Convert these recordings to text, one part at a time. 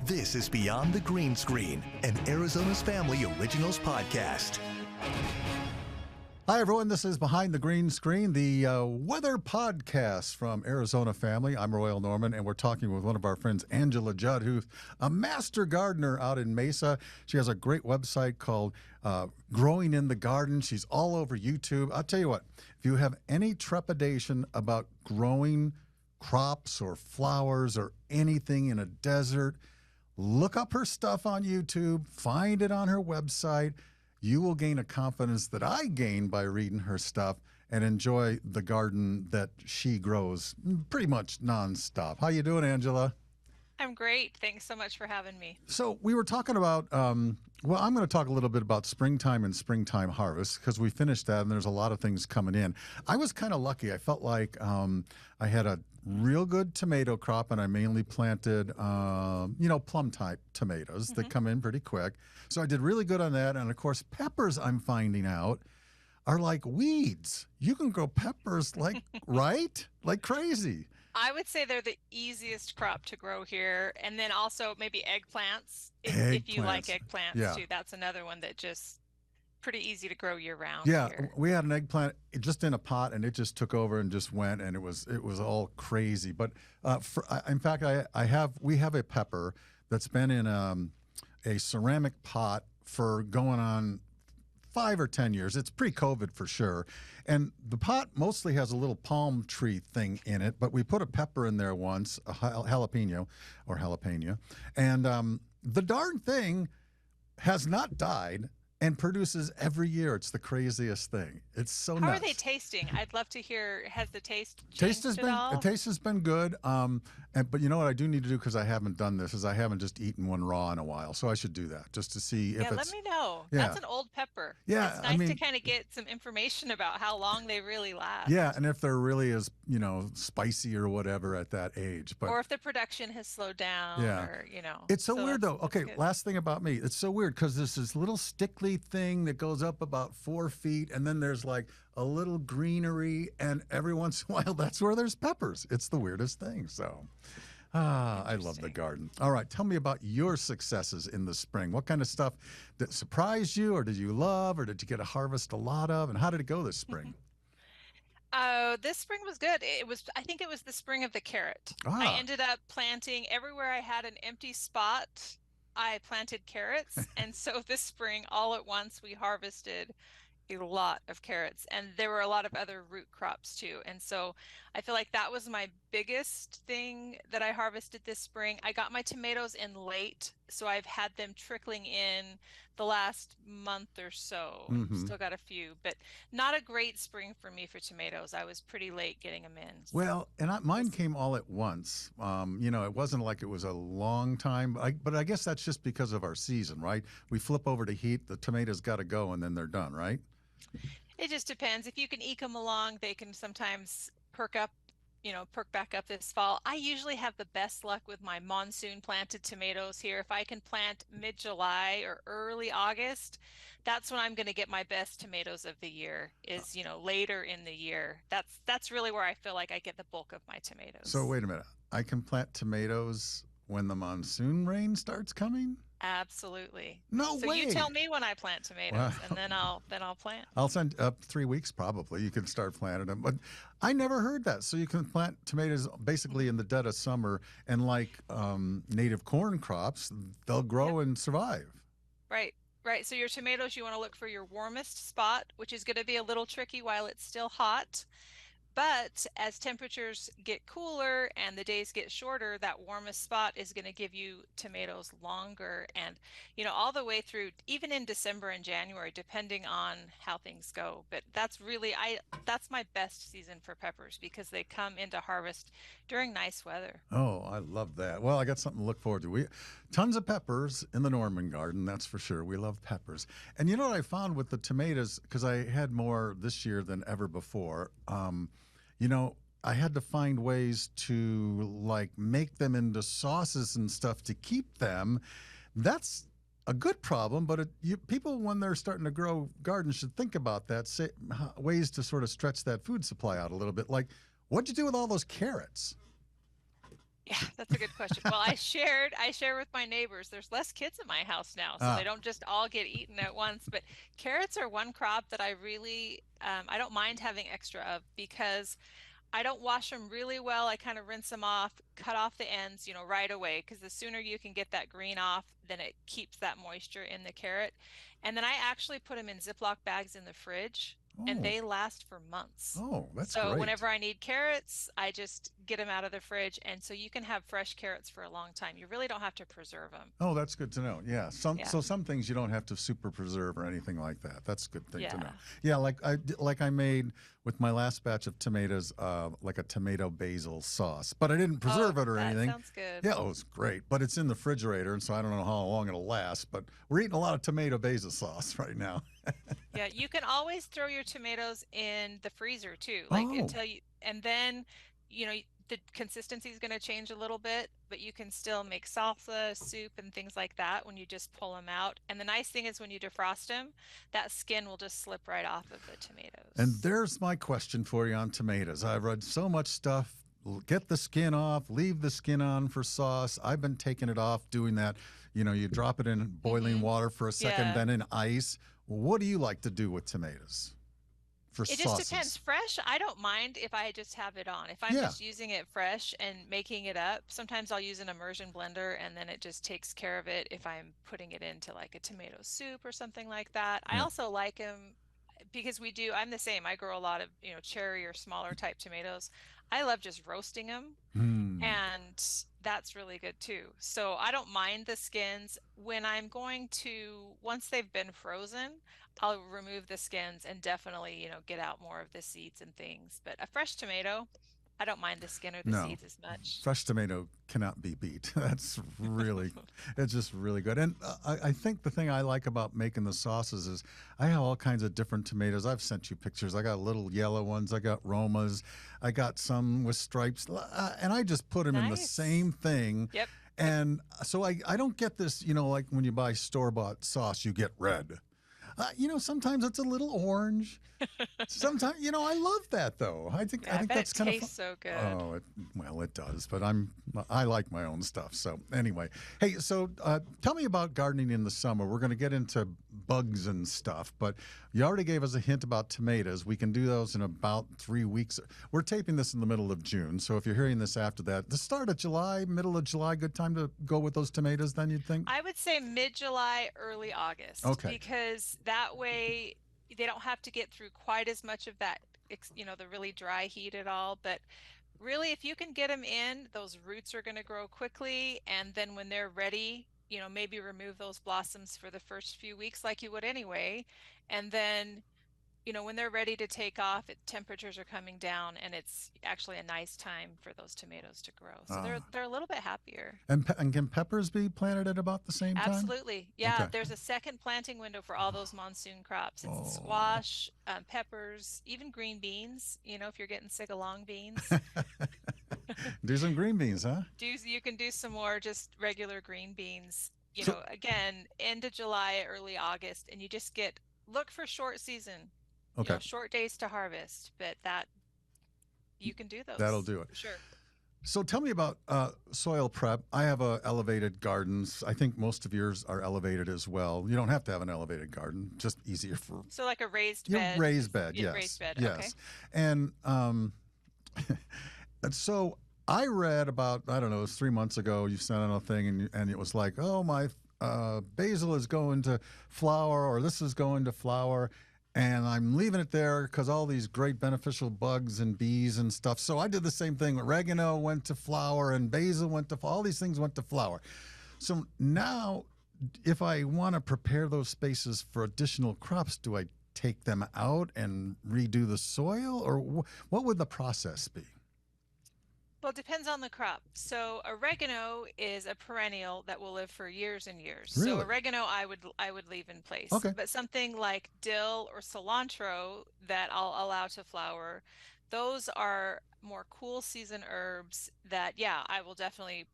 This is Beyond the Green Screen, an Arizona's Family Originals podcast. Hi, everyone. This is Behind the Green Screen, the weather podcast from Arizona Family. I'm Royal Norman, and we're talking with one of our friends, Angela Judd, who's a master gardener out in Mesa. She has a great website called Growing in the Garden. She's all over YouTube. I'll tell you what, if you have any trepidation about growing crops or flowers or anything in a desert, look up her stuff on YouTube, find it on her website. You will gain a confidence that I gain by reading her stuff and enjoy the garden that she grows pretty much nonstop. How you doing, Angela? I'm great. Thanks so much for having me. So we were talking about, I'm going to talk a little bit about springtime and springtime harvest because we finished that and there's a lot of things coming in. I was kind of lucky. I felt like I had a real good tomato crop, and I mainly planted, plum-type tomatoes that come in pretty quick. So I did really good on that. And, of course, peppers, I'm finding out, are like weeds. You can grow peppers like, right? Like crazy. I would say they're the easiest crop to grow here. And then also maybe eggplants, if you like eggplants too. That's another one that just pretty easy to grow year round. Yeah, here. We had an eggplant just in a pot, and it just took over and just went, and it was all crazy. But in fact, we have a pepper that's been in a ceramic pot for going on 5 or 10 years. It's pre-COVID for sure. And the pot mostly has a little palm tree thing in it, but we put a pepper in there once, a jalapeno. And the darn thing has not died and produces every year. It's the craziest thing. It's so nuts. How are they tasting? I'd love to hear, has the taste changed at all? The taste has been good. But you know what I do need to do, because I haven't done this, is I haven't just eaten one raw in a while. So I should do that just to see if it's... Yeah, let me know. Yeah. That's an old pepper. Yeah, It's nice to kind of get some information about how long they really last. Yeah, and if they're really as, spicy or whatever at that age. But or if the production has slowed down or, It's so weird, though. Okay, last thing about me. It's so weird because there's this little stickly thing that goes up about 4 feet, and then there's like a little greenery, and every once in a while, that's where there's peppers. It's the weirdest thing. So, I love the garden. All right, tell me about your successes in the spring. What kind of stuff that surprised you, or did you love, or did you get to harvest a lot of, and how did it go this spring? This spring was good. I think it was the spring of the carrot. I ended up planting everywhere I had an empty spot. I planted carrots. And so this spring, all at once, we harvested a lot of carrots, and there were a lot of other root crops too. And so I feel like that was my biggest thing that I harvested this spring. I got my tomatoes in late, so I've had them trickling in the last month or so. Still got a few, but not a great spring for me for tomatoes. I was pretty late getting them in. Well, and mine came all at once. It wasn't like it was a long time, but I guess that's just because of our season, right? We flip over to heat, the tomatoes got to go, and then they're done, right? It just depends. If you can eke them along, they can sometimes perk back up this fall. I usually have the best luck with my monsoon planted tomatoes here. If I can plant mid-July or early August, that's when I'm going to get my best tomatoes of the year, is, later in the year. That's really where I feel like I get the bulk of my tomatoes. So wait a minute. I can plant tomatoes when the monsoon rain starts coming? Absolutely. No way. So you tell me when I plant tomatoes, and then I'll plant. I'll send up 3 weeks probably. You can start planting them. But I never heard that. So you can plant tomatoes basically in the dead of summer, and like native corn crops, they'll grow and survive. Right. So your tomatoes, you want to look for your warmest spot, which is going to be a little tricky while it's still hot. But as temperatures get cooler and the days get shorter, that warmest spot is going to give you tomatoes longer, and all the way through, even in December and January, depending on how things go. But that's my best season for peppers, because they come into harvest during nice weather. Oh, I love that. Well, I got something to look forward to. Tons of peppers in the Norman garden, that's for sure. We love peppers. And you know what I found with the tomatoes, because I had more this year than ever before, I had to find ways to make them into sauces and stuff to keep them. That's a good problem, but people, when they're starting to grow gardens, should think about that, ways to sort of stretch that food supply out a little bit. Like, what'd you do with all those carrots? Yeah, that's a good question. Well, I share with my neighbors. There's less kids in my house now, so they Ah, don't just all get eaten at once. But carrots are one crop that I don't mind having extra of because I don't wash them really well. I kind of rinse them off, cut off the ends, right away, because the sooner you can get that green off, then it keeps that moisture in the carrot. And then I actually put them in Ziploc bags in the fridge, and oh, they last for months. oh, that's So great. whenever I need carrots, I just get them out of the fridge, and so you can have fresh carrots for a long time. You really don't have to preserve them. Oh, that's good to know. Yeah, Yeah. some things you don't have to super preserve or anything like that. That's a good thing to know. Yeah. Yeah, like I made with my last batch of tomatoes, like a tomato basil sauce, but I didn't Oh, preserve it or that anything. sounds good. Yeah, it was great, but it's in the refrigerator, and so I don't know how long it'll last. But we're eating a lot of tomato basil sauce right now. Yeah, you can always throw your tomatoes in the freezer too, like Oh, until and then, the consistency is going to change a little bit, but you can still make salsa, soup, and things like that when you just pull them out. And the nice thing is when you defrost them, that skin will just slip right off of the and tomatoes. there's my question for you on tomatoes. I've read so much stuff. Get the skin off, leave the skin on for sauce. I've been taking it off, doing that. You drop it in boiling Mm-hmm. water for a second, Yeah. then in ice. What do you like to do with tomatoes for It just depends. sauces? Fresh, I don't mind if I just have it on. If I'm Yeah. just using it fresh and making it up, sometimes I'll use an immersion blender and then it just takes care of it if I'm putting it into like a tomato soup or something like that. I Yeah. also like them because I'm the same. I grow a lot of, cherry or smaller type tomatoes. I love just roasting them, Hmm. and that's really good too. So I don't mind the skins. When I'm going to, once they've been frozen, I'll remove the skins and definitely, get out more of the seeds and things. But a fresh tomato, I don't mind the skin or the No, seeds as much. fresh tomato cannot be beat. It's just really good. And I think the thing I like about making the sauces is I have all kinds of different tomatoes. I've sent you pictures. I got little yellow ones. I got Romas. I got some with stripes. And I just put them in the Nice. same thing. Yep. And so I don't get this, like when you buy store bought sauce, you get red. Sometimes it's a little orange. Sometimes, I love that though. I Yeah, I think bet it that's kind of fun. tastes so good. Oh, well, it does, but I like my own stuff. So anyway, hey, so tell me about gardening in the summer. We're going to get into bugs and stuff, but you already gave us a hint about tomatoes. We can do those in about 3 weeks. We're taping this in the middle of June, so if you're hearing this after that, the start of July, middle of July, good time to go with those tomatoes. Then you'd think. I would say mid-July, early August, Okay. because that way they don't have to get through quite as much of that, the really dry heat at all. But really, if you can get them in, those roots are going to grow quickly. And then when they're ready, maybe remove those blossoms for the first few weeks like you would anyway. And then when they're ready to take off, temperatures are coming down, and it's actually a nice time for those tomatoes to grow. So they're Uh, they're a little bit happier. and can peppers be planted at about the same time? Absolutely. Yeah, Okay. there's a second planting window for all those monsoon crops. It's Oh. squash, peppers, even green beans, if you're getting sick of long beans. Do some green beans, huh? You can do some more just regular green beans, So again, end of July, early August, and you just look for short season, okay, short days to harvest, but that you can do that'll those do it. for sure. So tell me about soil prep. I have elevated gardens. I think most of yours are elevated as well. You don't have to have an elevated garden; just easier for So like a raised your bed, raised bed. yeah, raised Yes, bed. Okay. yes. And and so I read about, I don't know, it was 3 months ago. You sent out a thing, and it was like, oh, my basil is going to flower, or this is going to flower, and I'm leaving it there because all these great beneficial bugs and bees and stuff. So I did the same thing. Oregano went to flower, and basil went to all these things went to flower. So now, if I want to prepare those spaces for additional crops, do I take them out and redo the soil, or what would the process be? Well, it depends on the crop. So oregano is a perennial that will live for years and years. So Really? oregano I would leave in place. Okay. But something like dill or cilantro that I'll allow to flower, those are more cool season herbs that, yeah, I will definitely,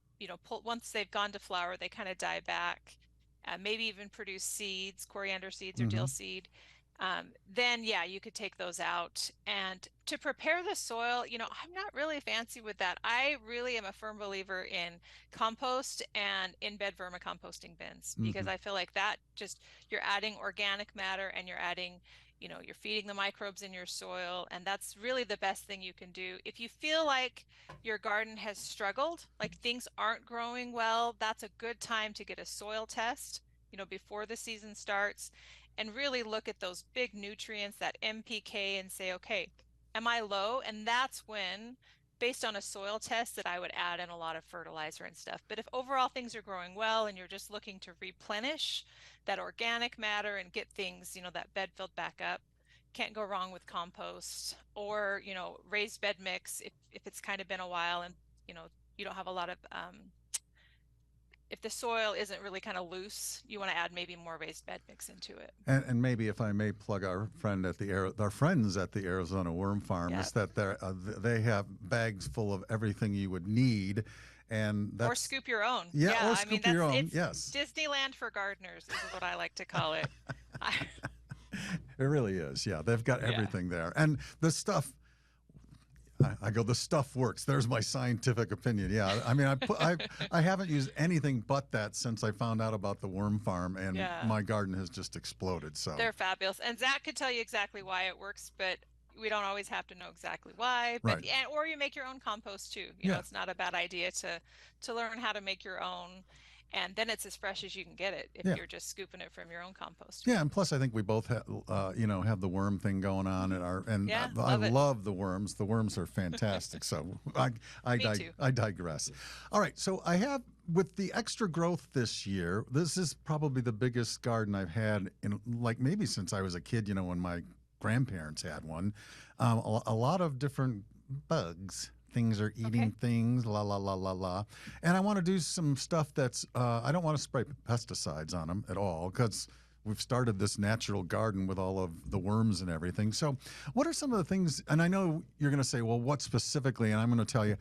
pull once they've gone to flower, they kind of die back. Maybe even produce seeds, coriander seeds or dill Mm-hmm. seed. then yeah, you could take those out. And to prepare the soil, I'm not really fancy with that. I really am a firm believer in compost and in-bed vermicomposting bins because Hmm. I feel like that just you're adding organic matter and you're adding, you're feeding the microbes in your soil, and that's really the best thing you can do. If you feel like your garden has struggled, like things aren't growing well, that's a good time to get a soil test, before the season starts and really look at those big nutrients, that NPK, and say, okay, am I low? And that's when, based on a soil test, that I would add in a lot of fertilizer and stuff. But if overall things are growing well and you're just looking to replenish that organic matter and get things, that bed filled back up, can't go wrong with compost or, raised bed mix if it's kind of been a while and, you don't have a lot of if the soil isn't really kind of loose, you want to add maybe more raised bed mix into it. And maybe if I may plug our friends at the Arizona Worm Farm, Yeah. is that they have bags full of everything you would need, and Or that's scoop your own. yeah, Yeah, or I mean scoop your own. it's Yes, Disneyland for gardeners is what I like to call it. I, it really is. Yeah, they've got yeah. everything there, and the stuff. I go, the stuff works. There's my scientific opinion. Yeah, I mean, I haven't used anything but that since I found out about the worm farm, and Yeah. my garden has just exploded. So They're fabulous. And Zach could tell you exactly why it works, but we don't always have to know exactly why. But right, or you make your own compost too. yeah, It's not a bad idea to learn how to make your own. And then it's as fresh as you can get it if yeah. you're just scooping it from your own compost. Yeah, and plus I think we both have, have the worm thing going on at Yeah, I love it. love the worms. The worms are fantastic. So Me too. I digress. All right, so I have with the extra growth this year. This is probably the biggest garden I've had in like maybe since I was a kid. When my grandparents had one. A lot of different bugs. Things are eating Okay. things, la la la la la. And I want to do some stuff that's, I don't want to spray pesticides on them at all because we've started this natural garden with all of the worms and everything. So, what are some of the things? And I know you're going to say, well, what specifically? And I'm going to tell you,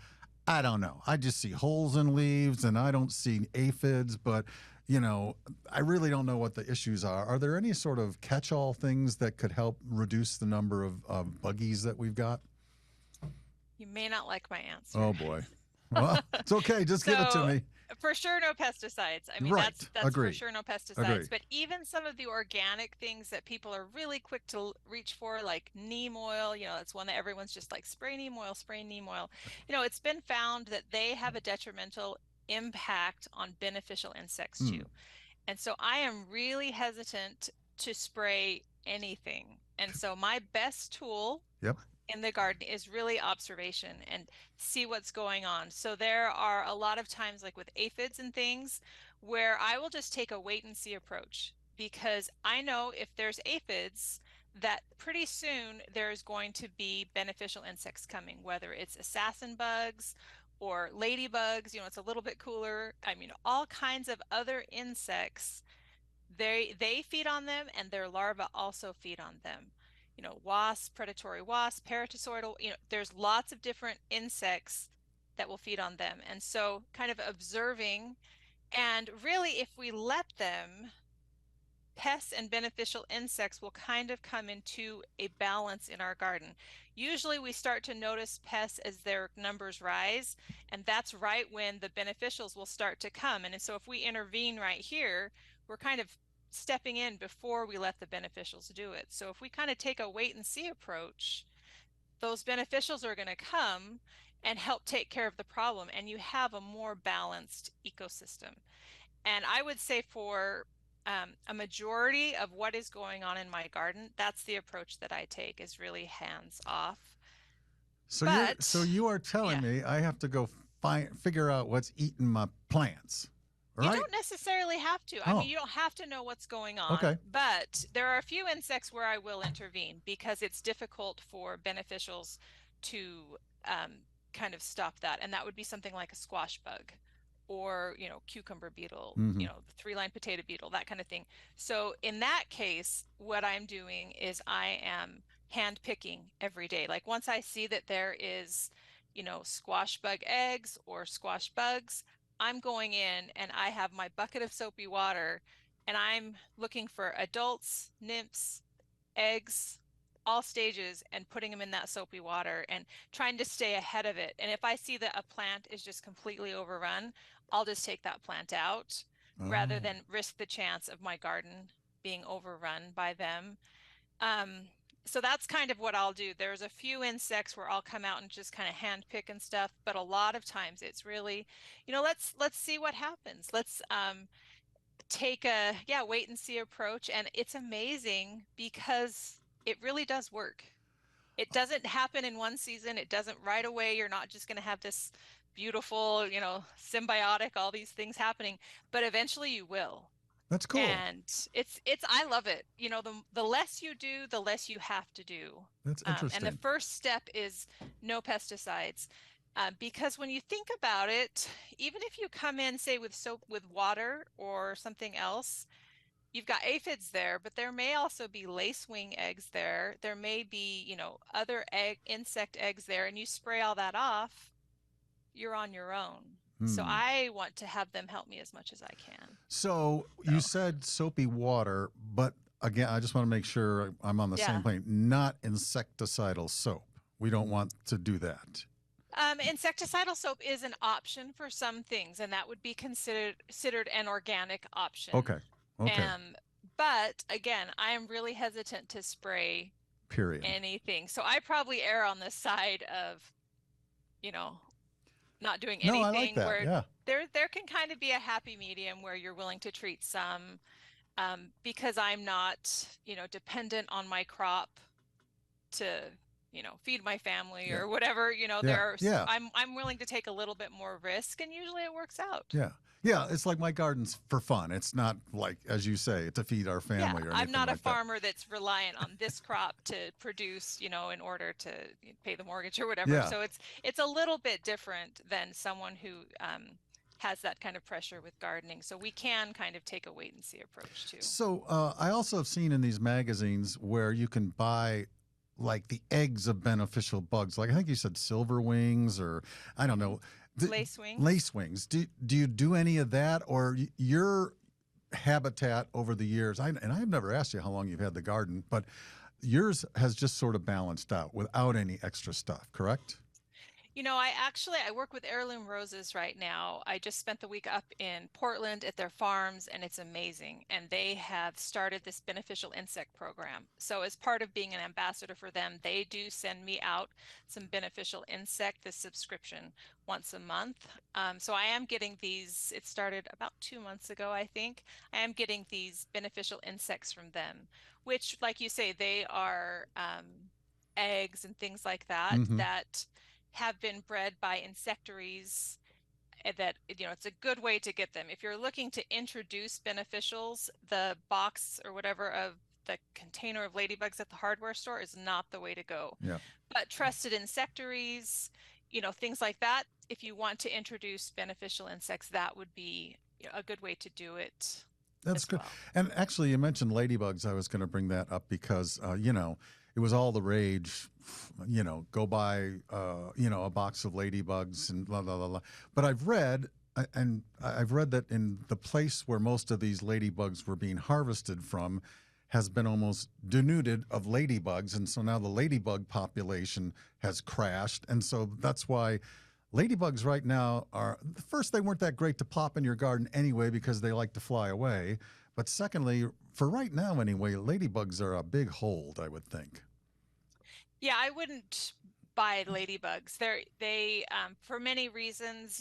I don't know. I just see holes in leaves and I don't see aphids, but I really don't know what the issues are. Are there any sort of catch all things that could help reduce the number of buggies that we've got? You may not like my answer. Oh boy. Well, it's okay. Just give it to So me. for sure, no pesticides. I mean, Right. that's Agree. for sure no pesticides. Agree. But even some of the organic things that people are really quick to reach for, like neem oil, that's one that everyone's just like spray neem oil, spray neem oil. It's been found that they have a detrimental impact on beneficial insects too. And so I am really hesitant to spray anything. And so my best tool Yep. in the garden is really observation and see what's going on. So there are a lot of times like with aphids and things where I will just take a wait and see approach because I know if there's aphids that pretty soon there's going to be beneficial insects coming, whether it's assassin bugs or ladybugs, it's a little bit cooler. I mean, all kinds of other insects, they feed on them and their larvae also feed on them. Wasps, predatory wasps, parasitoidal, there's lots of different insects that will feed on them. And so kind of observing, and really if we let them, pests and beneficial insects will kind of come into a balance in our garden. Usually we start to notice pests as their numbers rise, and that's right when the beneficials will start to come. And so if we intervene right here, we're kind of stepping in before we let the beneficials do it. So if we kind of take a wait and see approach, those beneficials are going to come and help take care of the problem, and you have a more balanced ecosystem. And I would say for a majority of what is going on in my garden, that's the approach that I take, is really hands off. So you are telling me I have to go figure out what's eating my plants, right? You don't necessarily have to. I mean, you don't have to know what's going on. Okay. But there are a few insects where I will intervene because it's difficult for beneficials to kind of stop that. And that would be something like a squash bug or, cucumber beetle, Mm-hmm. the three-line potato beetle, that kind of thing. So in that case, what I'm doing is I am hand picking every day. Like once I see that there is, squash bug eggs or squash bugs, I'm going in and I have my bucket of soapy water and I'm looking for adults, nymphs, eggs, all stages, and putting them in that soapy water and trying to stay ahead of it. And if I see that a plant is just completely overrun, I'll just take that plant out rather Oh, than risk the chance of my garden being overrun by them. Um, so that's kind of what I'll do. There's a few insects where I'll come out and just kind of hand pick and stuff, but a lot of times it's really, let's see what happens. Let's take a wait and see approach. And it's amazing because it really does work. It doesn't happen in one season. It doesn't right away. You're not just going to have this beautiful, symbiotic, all these things happening, but eventually you will. that's cool. And it's I love it. The less you do, the less you have to do. That's And the interesting. first step is no pesticides. Because when you think about it, even if you come in, say, with soap with water or something else, you've got aphids there, but there may also be lacewing eggs there. There may be, other insect eggs there, and you spray all that off, you're on your own. So Hmm. I want to have them help me as much as I can. So you So, said soapy water, but again, I just want to make sure I'm on the same yeah. plane. Not insecticidal soap. We don't want to do that. Insecticidal soap is an option for some things, and that would be considered an organic Okay. option. Okay. Um, but again, I am really hesitant to spray Period. anything. So I probably err on the side of, you know, not doing No, I like anything, that. where Yeah. there can kind of be a happy medium where you're willing to treat some, because I'm not, dependent on my crop to, feed my family Yeah. or whatever. Yeah. Yeah. I'm willing to take a little bit more risk, and usually it works out. Yeah. Yeah. It's like my garden's for fun. It's not like, as you say, to feed our Yeah, family or I'm anything not a like that. farmer that's reliant on this crop to produce, in order to pay the mortgage or whatever. Yeah. So it's a little bit different than someone who has that kind of pressure with gardening. So we can kind of take a wait and see approach too. So I also have seen in these magazines where you can buy like the eggs of beneficial bugs. Like I think you said silver wings or I don't know. Lace wings. Lace wings. Do you do any of that or your habitat over the years? And I've never asked you how long you've had the garden, but yours has just sort of balanced out without any extra stuff, correct? I work with Heirloom Roses right now. I just spent the week up in Portland at their farms, and it's amazing. And they have started this beneficial insect program. So as part of being an ambassador for them, they do send me out some beneficial insect, this subscription, once a month. So I am getting these. It started about 2 months ago, I think. I am getting these beneficial insects from them, which, like you say, they are eggs and things like that Mm-hmm. that have been bred by insectaries. That, it's a good way to get them if you're looking to introduce beneficials. The box or whatever of the container of ladybugs at the hardware store is not the way to go. Yeah. But trusted insectaries, things like that, if you want to introduce beneficial insects, that would be a good way to do it That's as good. well. And actually, you mentioned ladybugs. I was going to bring that up because, it was all the rage, go buy, a box of ladybugs and blah, blah, blah, blah. But I've read that in the place where most of these ladybugs were being harvested from has been almost denuded of ladybugs. And so now the ladybug population has crashed. And so that's why ladybugs right now are first, they weren't that great to plop in your garden anyway because they like to fly away. But secondly, for right now anyway, ladybugs are a big hold, I would think. Yeah, I wouldn't buy ladybugs. They for many reasons,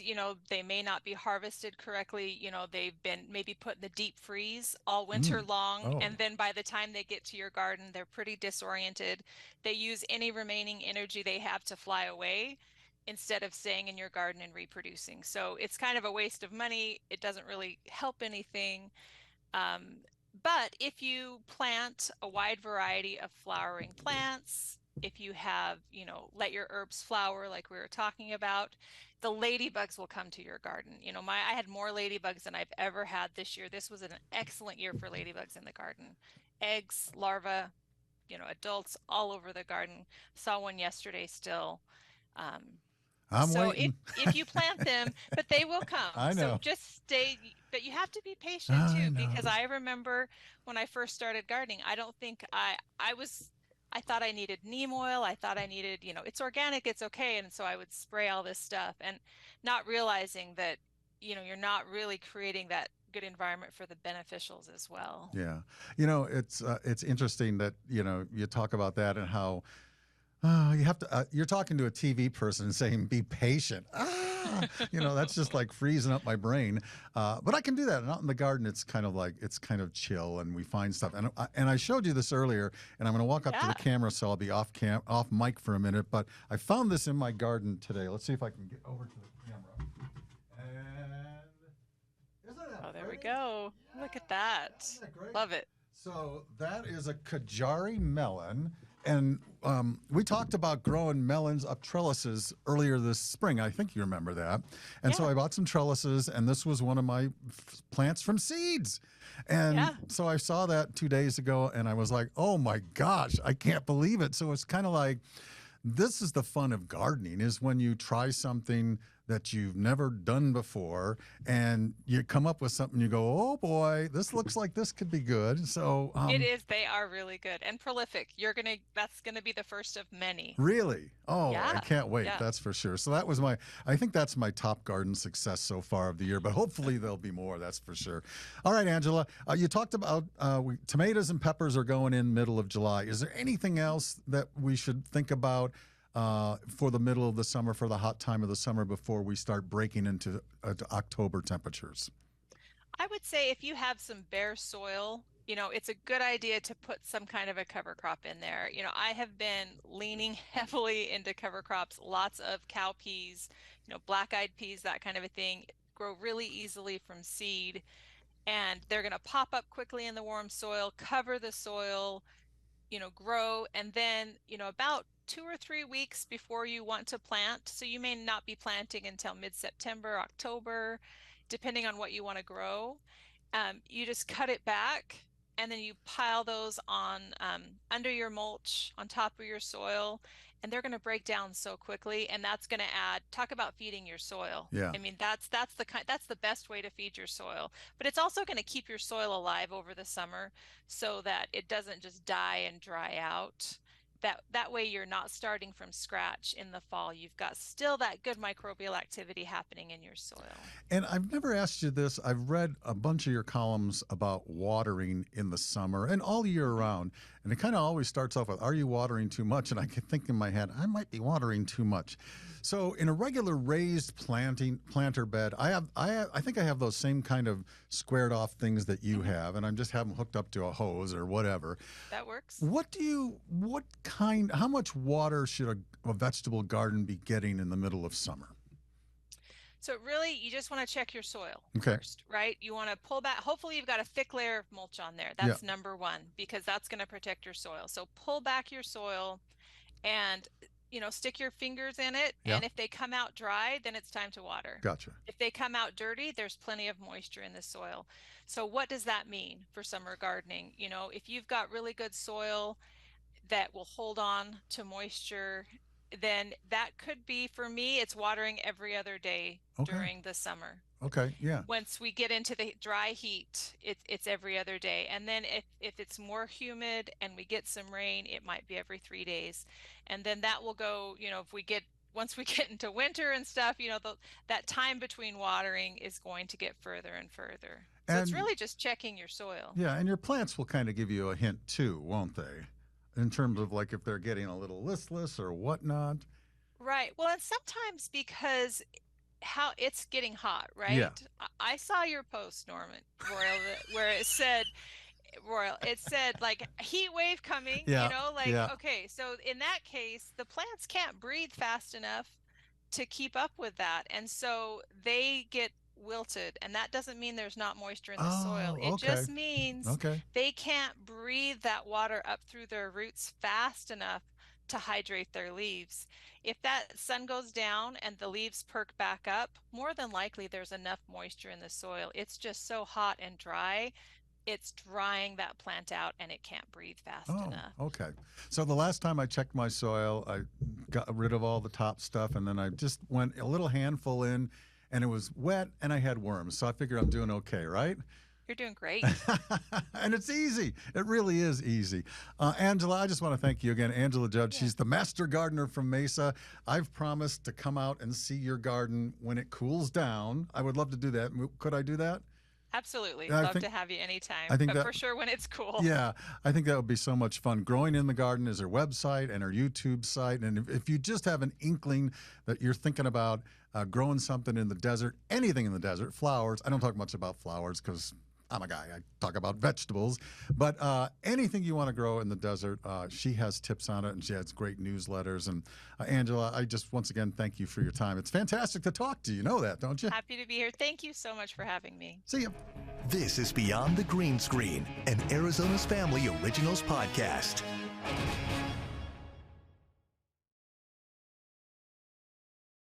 they may not be harvested correctly. They've been maybe put in the deep freeze all winter Mm. long, Oh, and then by the time they get to your garden, they're pretty disoriented. They use any remaining energy they have to fly away instead of staying in your garden and reproducing. So it's kind of a waste of money. It doesn't really help anything. Um, but if you plant a wide variety of flowering plants, if you have, let your herbs flower like we were talking about, the ladybugs will come to your garden. I had more ladybugs than I've ever had this year. This was an excellent year for ladybugs in the garden. Eggs, larvae, adults all over the garden. Saw one yesterday still. Um, I'm So waiting. if you plant them, but they will come. I So know. just stay, but you have to be patient I too, because know. I remember when I first started gardening, I don't think I thought I needed neem oil. I thought I needed, it's organic, it's okay. And so I would spray all this stuff and not realizing that, you're not really creating that good environment for the beneficials as well. Yeah. It's interesting that, you talk about that and how you have to, you're talking to a TV person and saying, be patient. That's just like freezing up my brain. But I can do that. And out in the garden, it's kind of like, it's kind of chill and we find stuff. And I showed you this earlier, and I'm going to walk up to Yeah. the camera, so I'll be off mic for a minute. But I found this in my garden today. Let's see if I can get over to the camera. And isn't that Oh, there we pretty? go. Look at that. Isn't that great? Love it. So that is a Kajari melon. And we talked about growing melons up trellises earlier this spring. I think you remember that. And so Yeah. I bought some trellises, and this was one of my plants from seeds. And Yeah. so I saw that 2 days ago, and I was like, oh my gosh, I can't believe it. So it's kind of like, this is the fun of gardening, is when you try something that you've never done before and you come up with something, you go, oh boy, this looks like this could be good. So It is. They are really good and prolific. That's gonna be the first of many. really, oh, I Yeah. can't wait. Yeah. That's for sure. So I think that's my top garden success so far of the year, but hopefully there'll be more. That's for sure. All right, Angela, you talked about tomatoes and peppers are going in middle of July. Is there anything else that we should think about for the middle of the summer, for the hot time of the summer, before we start breaking into October temperatures? I would say if you have some bare soil, it's a good idea to put some kind of a cover crop in there. I have been leaning heavily into cover crops, lots of cowpeas, black-eyed peas, that kind of a thing, grow really easily from seed, and they're going to pop up quickly in the warm soil, cover the soil, grow, and then, about 2 or 3 weeks before you want to plant. So you may not be planting until mid-September, October, depending on what you want to grow. You just cut it back, and then you pile those on under your mulch on top of your soil, and they're going to break down so quickly, and that's going to talk about feeding your soil. Yeah. I mean, that's the best way to feed your soil, but it's also going to keep your soil alive over the summer so that it doesn't just die and dry out. That way you're not starting from scratch in the fall. You've got still that good microbial activity happening in your soil. And I've never asked you this. I've read a bunch of your columns about watering in the summer and all year round. And it kind of always starts off with, are you watering too much? And I can think in my head, I might be watering too much. So in a regular raised planter bed, I think I have those same kind of squared off things that you have, and I'm just have them hooked up to a hose or whatever. That works. How much water should a vegetable garden be getting in the middle of summer? So really, you just want to check your soil Okay. first, right? You want to pull back. Hopefully, you've got a thick layer of mulch on there. That's number one, because that's going to protect your soil. So pull back your soil and, stick your fingers in it. Yeah. And if they come out dry, then it's time to water. Gotcha. If they come out dirty, there's plenty of moisture in the soil. So what does that mean for summer gardening? If you've got really good soil that will hold on to moisture, then that could be, for me, it's watering every other day during the summer. Okay, yeah. Once we get into the dry heat, it's every other day. And then if it's more humid and we get some rain, it might be every 3 days. And then that will go, once we get into winter and stuff, that time between watering is going to get further and further. So it's really just checking your soil. Yeah, and your plants will kind of give you a hint too, won't they? In terms of like if they're getting a little listless or whatnot. Right. Well, and sometimes because how it's getting hot, right? Yeah. I saw your post, Norman Royal, where it said like heat wave coming, Yeah. Yeah. Okay, so in that case, the plants can't breathe fast enough to keep up with that. And so they get wilted, and that doesn't mean there's not moisture in the soil. It just means they can't breathe that water up through their roots fast enough to hydrate their leaves. If that sun goes down and the leaves perk back up, more than likely there's enough moisture in the soil. It's just so hot and dry it's drying that plant out and it can't breathe fast enough. Okay. So the last time I checked my soil, I got rid of all the top stuff, and then I just went a little handful in, and it was wet, and I had worms. So I figured I'm doing okay, right? You're doing great. And it's easy. It really is easy. Angela, I just want to thank you again. Angela Judd, she's the master gardener from Mesa. I've promised to come out and see your garden when it cools down. I would love to do that. Could I do that? Absolutely. Love to have you anytime. I think but for sure when it's cool. Yeah, I think that would be so much fun. Growing in the Garden is her website and her YouTube site. And if you just have an inkling that you're thinking about growing something in the desert, anything in the desert, flowers. I don't talk much about flowers because I'm a guy. I talk about vegetables. But anything you want to grow in the desert, she has tips on it, and she has great newsletters. And Angela, I just once again thank you for your time. It's fantastic to talk to you. You know that, don't you? Happy to be here. Thank you so much for having me. See you. This is Beyond the Green Screen, an Arizona's Family Originals podcast.